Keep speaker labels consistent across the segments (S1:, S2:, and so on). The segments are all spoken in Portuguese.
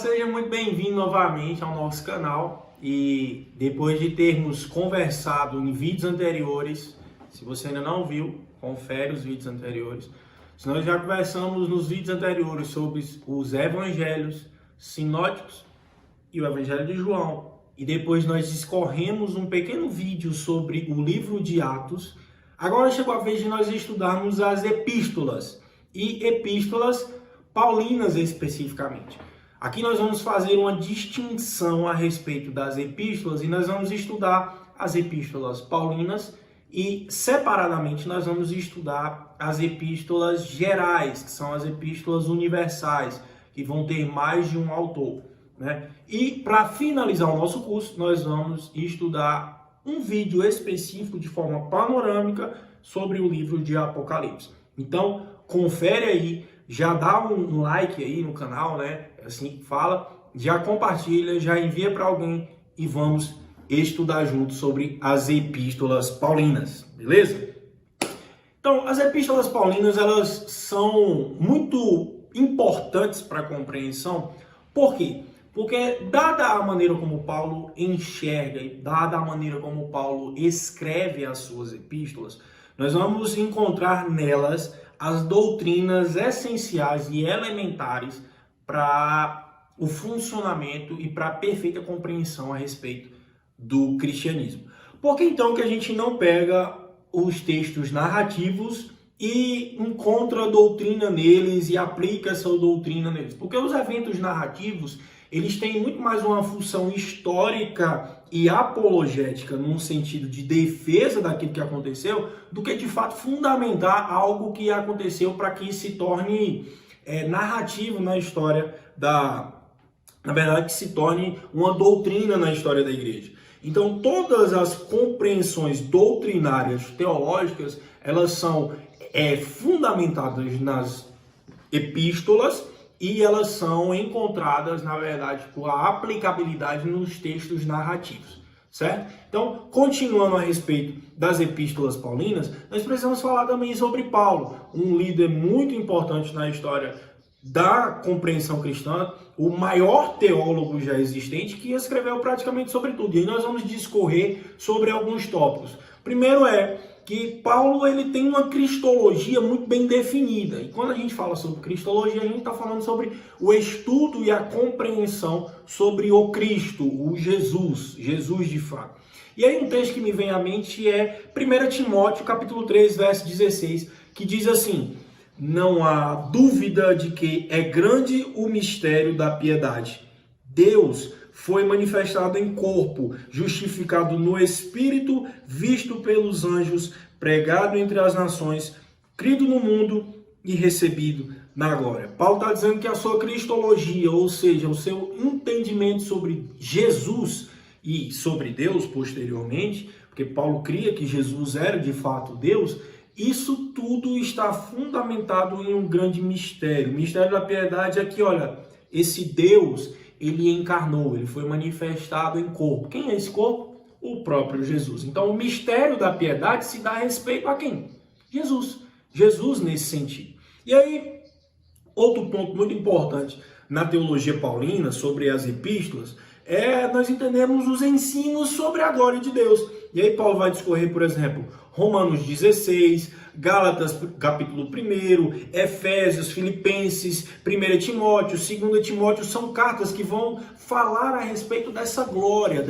S1: seja muito bem-vindo novamente ao nosso canal. E depois de termos conversado em vídeos anteriores, se você ainda não viu, confere os vídeos anteriores. Se nós já conversamos nos vídeos anteriores sobre os evangelhos sinóticos e o evangelho de João. E depois nós discorremos um pequeno vídeo sobre o livro de Atos. Agora chegou a vez de nós estudarmos as epístolas e epístolas paulinas especificamente. Aqui nós vamos fazer uma distinção a respeito das epístolas e nós vamos estudar as epístolas paulinas e separadamente nós vamos estudar as epístolas gerais, que são as epístolas universais, que vão ter mais de um autor, né? E para finalizar o nosso curso, nós vamos estudar um vídeo específico de forma panorâmica sobre o livro de Apocalipse. Então, confere aí, já dá um like aí no canal, né? Assim que fala, já compartilha, já envia para alguém e vamos estudar juntos sobre as epístolas paulinas, beleza? Então, as epístolas paulinas, elas são muito importantes para a compreensão. Por quê? Porque dada a maneira como Paulo enxerga e dada a maneira como Paulo escreve as suas epístolas, nós vamos encontrar nelas as doutrinas essenciais e elementares para o funcionamento e para a perfeita compreensão a respeito do cristianismo. Por que então que a gente não pega os textos narrativos e encontra doutrina neles e aplica essa doutrina neles? Porque os eventos narrativos, eles têm muito mais uma função histórica e apologética, num sentido de defesa daquilo que aconteceu, do que de fato fundamentar algo que aconteceu para que se torne narrativo na história na verdade, que se torne uma doutrina na história da igreja. Então, todas as compreensões doutrinárias teológicas, elas são fundamentadas nas epístolas e elas são encontradas, na verdade, com a aplicabilidade nos textos narrativos, certo? Então, continuando a respeito das epístolas paulinas, nós precisamos falar também sobre Paulo, um líder muito importante na história da compreensão cristã, o maior teólogo já existente, que escreveu praticamente sobre tudo. E aí nós vamos discorrer sobre alguns tópicos. Primeiro é que Paulo ele tem uma cristologia muito bem definida. E quando a gente fala sobre cristologia, a gente está falando sobre o estudo e a compreensão sobre o Cristo, o Jesus de fato. E aí um texto que me vem à mente é 1 Timóteo, capítulo 3, verso 16, que diz assim: não há dúvida de que é grande o mistério da piedade. Deus foi manifestado em corpo, justificado no Espírito, visto pelos anjos, pregado entre as nações, crido no mundo e recebido na glória. Paulo está dizendo que a sua cristologia, ou seja, o seu entendimento sobre Jesus e sobre Deus posteriormente, porque Paulo cria que Jesus era de fato Deus, isso tudo está fundamentado em um grande mistério. O mistério da piedade é que, olha, esse Deus, ele encarnou, ele foi manifestado em corpo. Quem é esse corpo? O próprio Jesus. Então, o mistério da piedade se dá a respeito a quem? Jesus. Jesus nesse sentido. E aí, outro ponto muito importante na teologia paulina sobre as epístolas é nós entendemos os ensinos sobre a glória de Deus. E aí Paulo vai discorrer, por exemplo, Romanos 16, Gálatas capítulo 1, Efésios, Filipenses, 1 Timóteo, 2 Timóteo, são cartas que vão falar a respeito dessa glória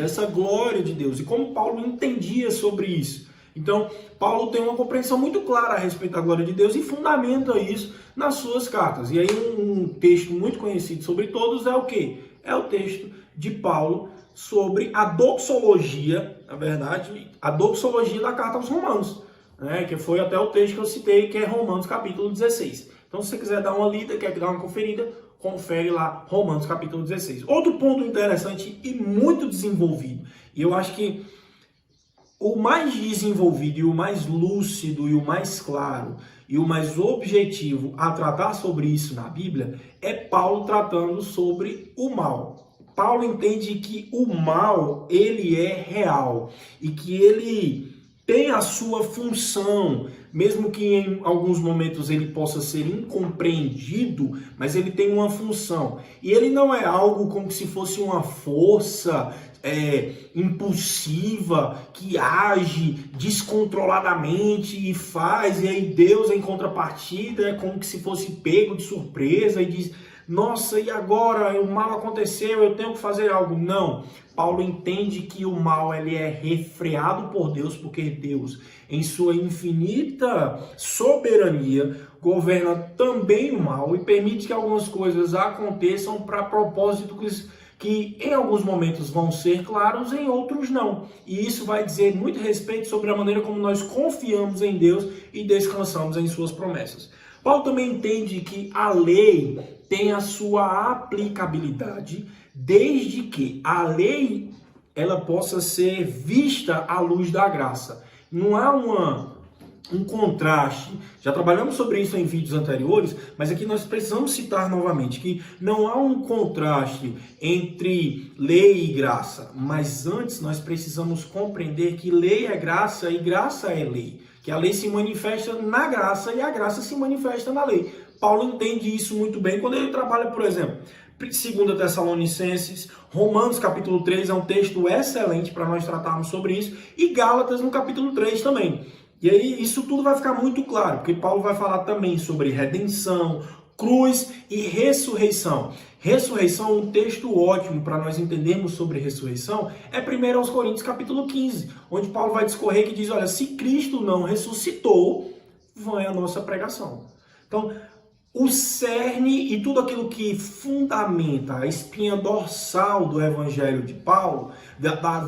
S1: de Deus e como Paulo entendia sobre isso. Então, Paulo tem uma compreensão muito clara a respeito da glória de Deus e fundamenta isso nas suas cartas. E aí um texto muito conhecido sobre todos é o quê? É o texto de Paulo sobre a doxologia, na verdade, a doxologia da carta aos Romanos, né? Que foi até o texto que eu citei, que é Romanos capítulo 16. Então, se você quiser dar uma lida, quer dar uma conferida, confere lá Romanos capítulo 16. Outro ponto interessante e muito desenvolvido, e eu acho que o mais desenvolvido e o mais lúcido e o mais claro e o mais objetivo a tratar sobre isso na Bíblia é Paulo tratando sobre o mal. Paulo entende que o mal, ele é real e que ele tem a sua função, mesmo que em alguns momentos ele possa ser incompreendido, mas ele tem uma função. E ele não é algo como se fosse uma força impulsiva que age descontroladamente e faz, e aí Deus, em contrapartida, é como se fosse pego de surpresa e diz: nossa, e agora? O mal aconteceu, eu tenho que fazer algo. Não. Paulo entende que o mal ele é refreado por Deus, porque Deus, em sua infinita soberania, governa também o mal e permite que algumas coisas aconteçam para propósitos que em alguns momentos vão ser claros, em outros não. E isso vai dizer muito respeito sobre a maneira como nós confiamos em Deus e descansamos em suas promessas. Paulo também entende que a lei tem a sua aplicabilidade, desde que a lei ela possa ser vista à luz da graça. Não há um contraste, já trabalhamos sobre isso em vídeos anteriores, mas aqui nós precisamos citar novamente que não há um contraste entre lei e graça, mas antes nós precisamos compreender que lei é graça e graça é lei, que a lei se manifesta na graça e a graça se manifesta na lei. Paulo entende isso muito bem quando ele trabalha, por exemplo, 2 Tessalonicenses, Romanos capítulo 3 é um texto excelente para nós tratarmos sobre isso, e Gálatas no capítulo 3 também. E aí isso tudo vai ficar muito claro, porque Paulo vai falar também sobre redenção, cruz e ressurreição. Ressurreição, um texto ótimo para nós entendermos sobre ressurreição, é 1 Coríntios capítulo 15, onde Paulo vai discorrer que diz, olha, se Cristo não ressuscitou, vã é a nossa pregação. Então, o cerne e tudo aquilo que fundamenta a espinha dorsal do evangelho de Paulo,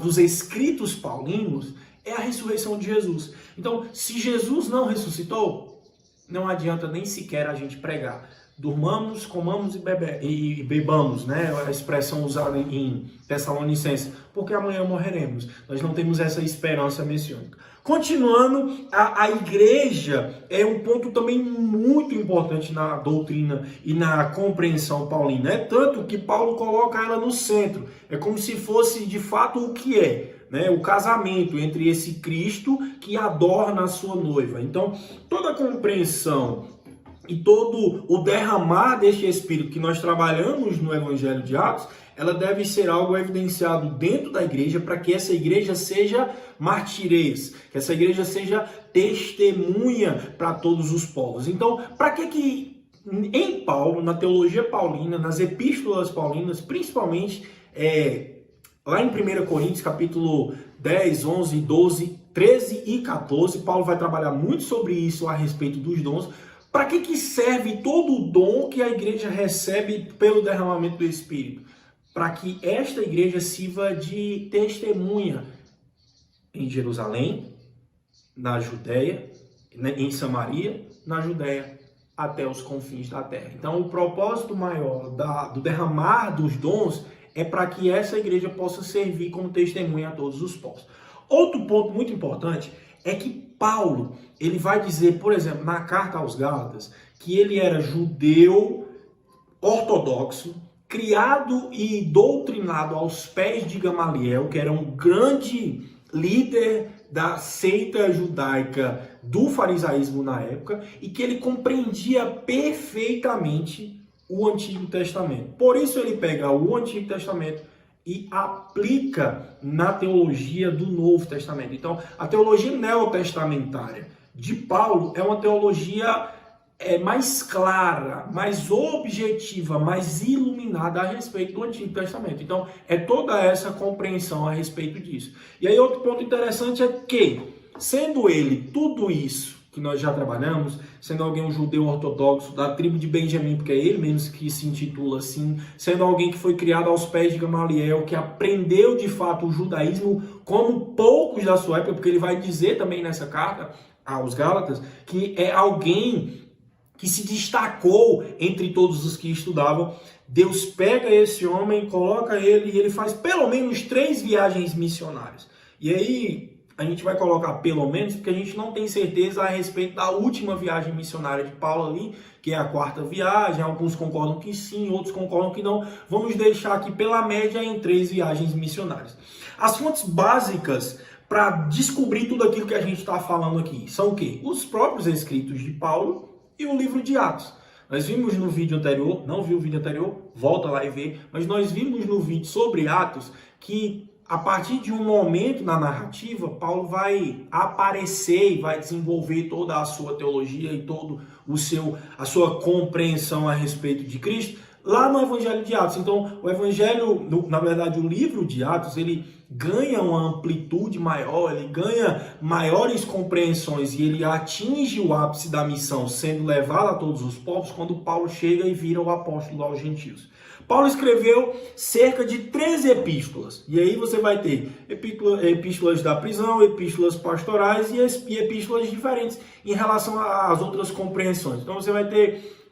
S1: dos escritos paulinos, é a ressurreição de Jesus. Então, se Jesus não ressuscitou, não adianta nem sequer a gente pregar. Durmamos, comamos e bebamos, né? A expressão usada em Tessalonicenses, porque amanhã morreremos. Nós não temos essa esperança messiânica. Continuando, a igreja é um ponto também muito importante na doutrina e na compreensão paulina. É tanto que Paulo coloca ela no centro. É como se fosse de fato o que é. Né, o casamento entre esse Cristo que adorna a sua noiva. Então, toda a compreensão e todo o derramar deste Espírito que nós trabalhamos no Evangelho de Atos, ela deve ser algo evidenciado dentro da igreja para que essa igreja seja martirês, que essa igreja seja testemunha para todos os povos. Então, para que em Paulo, na teologia paulina, nas epístolas paulinas, principalmente lá em 1 Coríntios, capítulo 10, 11, 12, 13 e 14, Paulo vai trabalhar muito sobre isso a respeito dos dons. Para que serve todo o dom que a igreja recebe pelo derramamento do Espírito? Para que esta igreja sirva de testemunha em Jerusalém, na Judéia, em Samaria, na Judéia, até os confins da terra. Então, o propósito maior do derramar dos dons é para que essa igreja possa servir como testemunha a todos os povos. Outro ponto muito importante é que Paulo, ele vai dizer, por exemplo, na carta aos Gálatas, que ele era judeu ortodoxo, criado e doutrinado aos pés de Gamaliel, que era um grande líder da seita judaica do farisaísmo na época, e que ele compreendia perfeitamente o Antigo Testamento. Por isso ele pega o Antigo Testamento e aplica na teologia do Novo Testamento. Então, a teologia neotestamentária de Paulo é uma teologia mais clara, mais objetiva, mais iluminada a respeito do Antigo Testamento. Então, é toda essa compreensão a respeito disso. E aí, outro ponto interessante é que, sendo ele tudo isso que nós já trabalhamos, sendo alguém um judeu ortodoxo da tribo de Benjamim, porque é ele mesmo que se intitula assim, sendo alguém que foi criado aos pés de Gamaliel, que aprendeu de fato o judaísmo como poucos da sua época, porque ele vai dizer também nessa carta aos Gálatas que é alguém que se destacou entre todos os que estudavam. Deus pega esse homem, coloca ele e ele faz pelo menos 3 viagens missionárias. E aí a gente vai colocar pelo menos, porque a gente não tem certeza a respeito da última viagem missionária de Paulo ali, que é a 4ª viagem. Alguns concordam que sim, outros concordam que não. Vamos deixar aqui pela média em 3 viagens missionárias. As fontes básicas para descobrir tudo aquilo que a gente está falando aqui? São o quê? Os próprios escritos de Paulo e o livro de Atos. Nós vimos no vídeo anterior, não viu o vídeo anterior? Volta lá e vê. Mas nós vimos no vídeo sobre Atos que a partir de um momento na narrativa, Paulo vai aparecer e vai desenvolver toda a sua teologia e todo a sua compreensão a respeito de Cristo lá no Evangelho de Atos. Então, o Evangelho, na verdade, o livro de Atos, ele ganha uma amplitude maior, ele ganha maiores compreensões e ele atinge o ápice da missão, sendo levado a todos os povos, quando Paulo chega e vira o apóstolo aos gentios. Paulo escreveu cerca de 13 epístolas, e aí você vai ter epístolas da prisão, epístolas pastorais e epístolas diferentes em relação às outras compreensões. Então você vai ter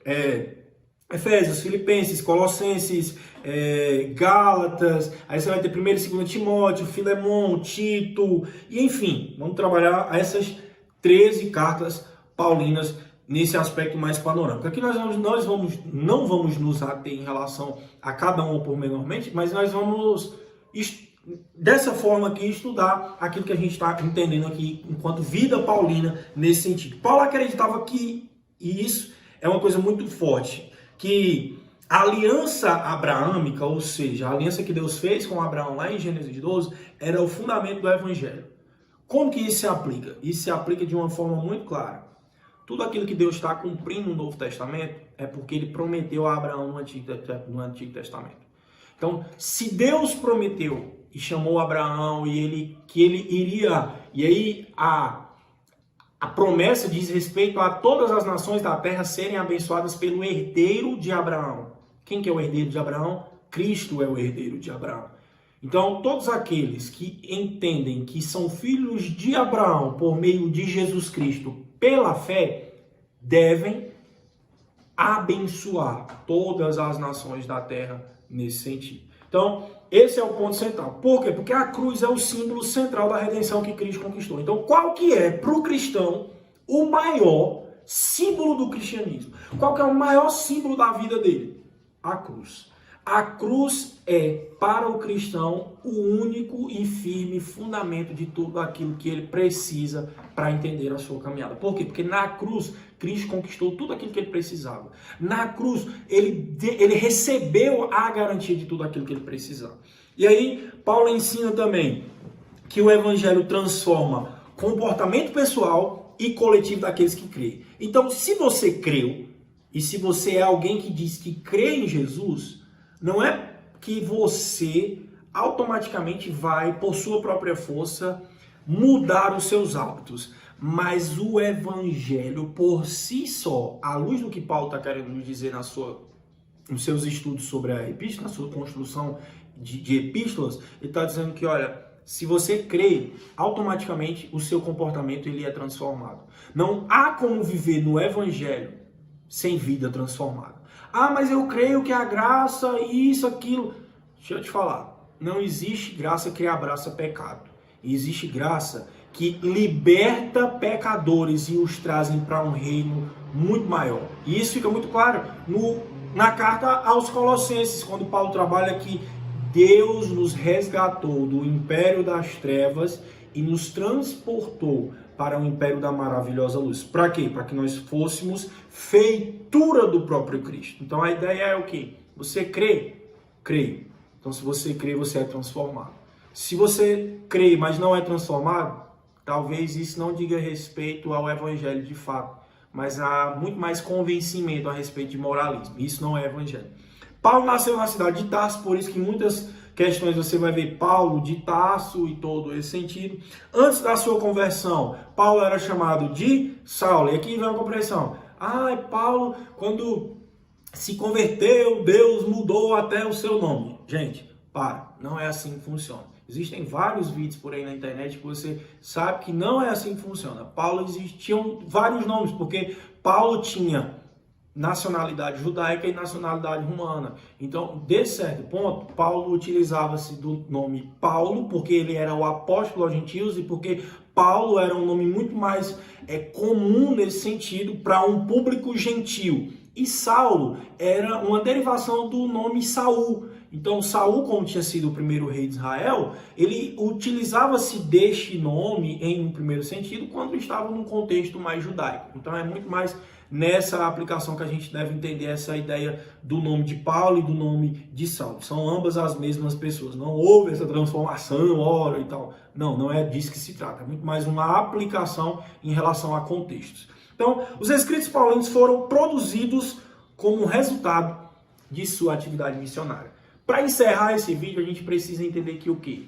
S1: Efésios, Filipenses, Colossenses, Gálatas, aí você vai ter 1 e 2 Timóteo, Filemão, Tito, e enfim, vamos trabalhar essas 13 cartas paulinas nesse aspecto mais panorâmico. Aqui nós não vamos nos ater em relação a cada um pormenormente, mas nós vamos, dessa forma aqui, estudar aquilo que a gente está entendendo aqui enquanto vida paulina nesse sentido. Paulo acreditava que, e isso é uma coisa muito forte, que a aliança abraâmica, ou seja, a aliança que Deus fez com Abraão lá em Gênesis 12, era o fundamento do Evangelho. Como que isso se aplica? Isso se aplica de uma forma muito clara. Tudo aquilo que Deus está cumprindo no Novo Testamento é porque ele prometeu a Abraão no Antigo Testamento. Então, se Deus prometeu e chamou Abraão que ele iria, e aí a promessa diz respeito a todas as nações da terra serem abençoadas pelo herdeiro de Abraão. Quem que é o herdeiro de Abraão? Cristo é o herdeiro de Abraão. Então, todos aqueles que entendem que são filhos de Abraão por meio de Jesus Cristo pela fé, devem abençoar todas as nações da terra nesse sentido. Então, esse é o ponto central. Por quê? Porque a cruz é o símbolo central da redenção que Cristo conquistou. Então, qual que é, para o cristão, o maior símbolo do cristianismo? Qual que é o maior símbolo da vida dele? A cruz. A cruz é, para o cristão, o único e firme fundamento de tudo aquilo que ele precisa para entender a sua caminhada. Por quê? Porque na cruz, Cristo conquistou tudo aquilo que ele precisava. Na cruz, ele recebeu a garantia de tudo aquilo que ele precisava. E aí, Paulo ensina também que o Evangelho transforma comportamento pessoal e coletivo daqueles que creem. Então, se você creu, e se você é alguém que diz que crê em Jesus, não é que você automaticamente vai, por sua própria força, mudar os seus hábitos. Mas o Evangelho, por si só, à luz do que Paulo está querendo nos dizer nos seus estudos sobre a epístola, na sua construção de epístolas, ele está dizendo que, olha, se você crê, automaticamente o seu comportamento ele é transformado. Não há como viver no Evangelho sem vida transformada. Ah, mas eu creio que a graça, isso, aquilo... Deixa eu te falar, não existe graça que abraça pecado. Existe graça que liberta pecadores e os trazem para um reino muito maior. E isso fica muito claro na carta aos Colossenses, quando Paulo trabalha que Deus nos resgatou do império das trevas e nos transportou para o império da maravilhosa luz. Para quê? Para que nós fôssemos feitura do próprio Cristo. Então a ideia é o quê? Você crê? Crê. Então se você crê, você é transformado. Se você crê, mas não é transformado, talvez isso não diga respeito ao Evangelho de fato, mas há muito mais convencimento a respeito de moralismo. Isso não é Evangelho. Paulo nasceu na cidade de Tarso, por isso que muitas questões você vai ver Paulo de Tarso e todo esse sentido. Antes da sua conversão, Paulo era chamado de Saulo. E aqui vem a compreensão. Paulo, quando se converteu, Deus mudou até o seu nome. Gente, não é assim que funciona. Existem vários vídeos por aí na internet que você sabe que não é assim que funciona. Paulo existiam vários nomes, porque Paulo tinha nacionalidade judaica e nacionalidade romana. Então, de certo ponto, Paulo utilizava-se do nome Paulo, porque ele era o apóstolo aos gentios e porque Paulo era um nome muito mais comum nesse sentido para um público gentil. E Saulo era uma derivação do nome Saul, Então, Saul, como tinha sido o primeiro rei de Israel, ele utilizava-se deste nome em um primeiro sentido quando estava num contexto mais judaico. Então, é muito mais nessa aplicação que a gente deve entender essa ideia do nome de Paulo e do nome de Saulo. São ambas as mesmas pessoas. Não houve essa transformação, ora e tal. Não, não é disso que se trata. É muito mais uma aplicação em relação a contextos. Então, os escritos paulinos foram produzidos como resultado de sua atividade missionária. Para encerrar esse vídeo, a gente precisa entender que o quê?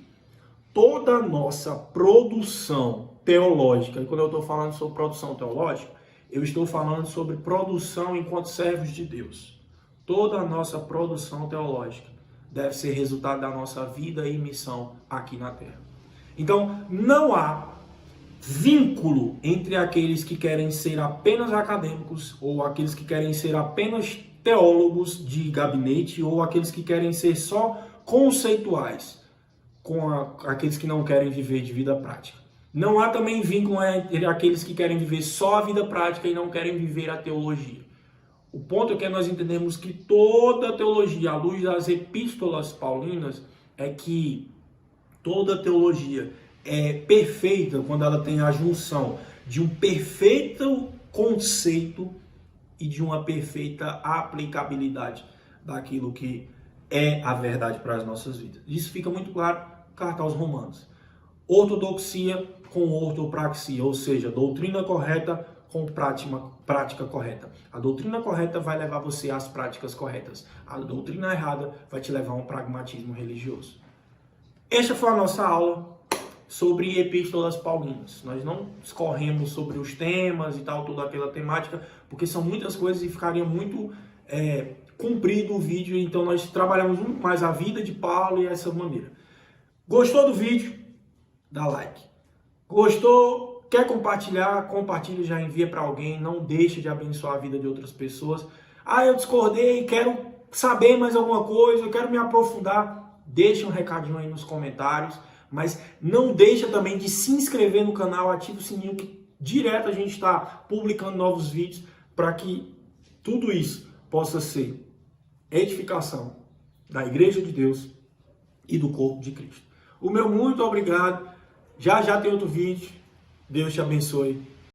S1: Toda a nossa produção teológica, e quando eu estou falando sobre produção teológica, eu estou falando sobre produção enquanto servos de Deus. Toda a nossa produção teológica deve ser resultado da nossa vida e missão aqui na Terra. Então, não há vínculo entre aqueles que querem ser apenas acadêmicos ou aqueles que querem ser apenas teólogos de gabinete ou aqueles que querem ser só conceituais com aqueles que não querem viver de vida prática. Não há também vínculo entre aqueles que querem viver só a vida prática e não querem viver a teologia. O ponto é que nós entendemos que toda a teologia, à luz das epístolas paulinas, é que toda a teologia é perfeita quando ela tem a junção de um perfeito conceito e de uma perfeita aplicabilidade daquilo que é a verdade para as nossas vidas. Isso fica muito claro na carta aos Romanos. Ortodoxia com ortopraxia, ou seja, doutrina correta com prática correta. A doutrina correta vai levar você às práticas corretas. A doutrina errada vai te levar a um pragmatismo religioso. Esta foi a nossa aula sobre epístolas paulinas. Nós não escorremos sobre os temas e tal, toda aquela temática, porque são muitas coisas e ficaria muito comprido o vídeo, então nós trabalhamos muito mais a vida de Paulo e essa maneira. Gostou do vídeo? Dá like. Gostou? Quer compartilhar? Compartilha, já envia para alguém, não deixe de abençoar a vida de outras pessoas. Ah, eu discordei, quero saber mais alguma coisa, eu quero me aprofundar. Deixa um recadinho aí nos comentários. Mas não deixa também de se inscrever no canal, ativa o sininho que direto a gente está publicando novos vídeos para que tudo isso possa ser edificação da Igreja de Deus e do corpo de Cristo. O meu muito obrigado. Já tem outro vídeo. Deus te abençoe.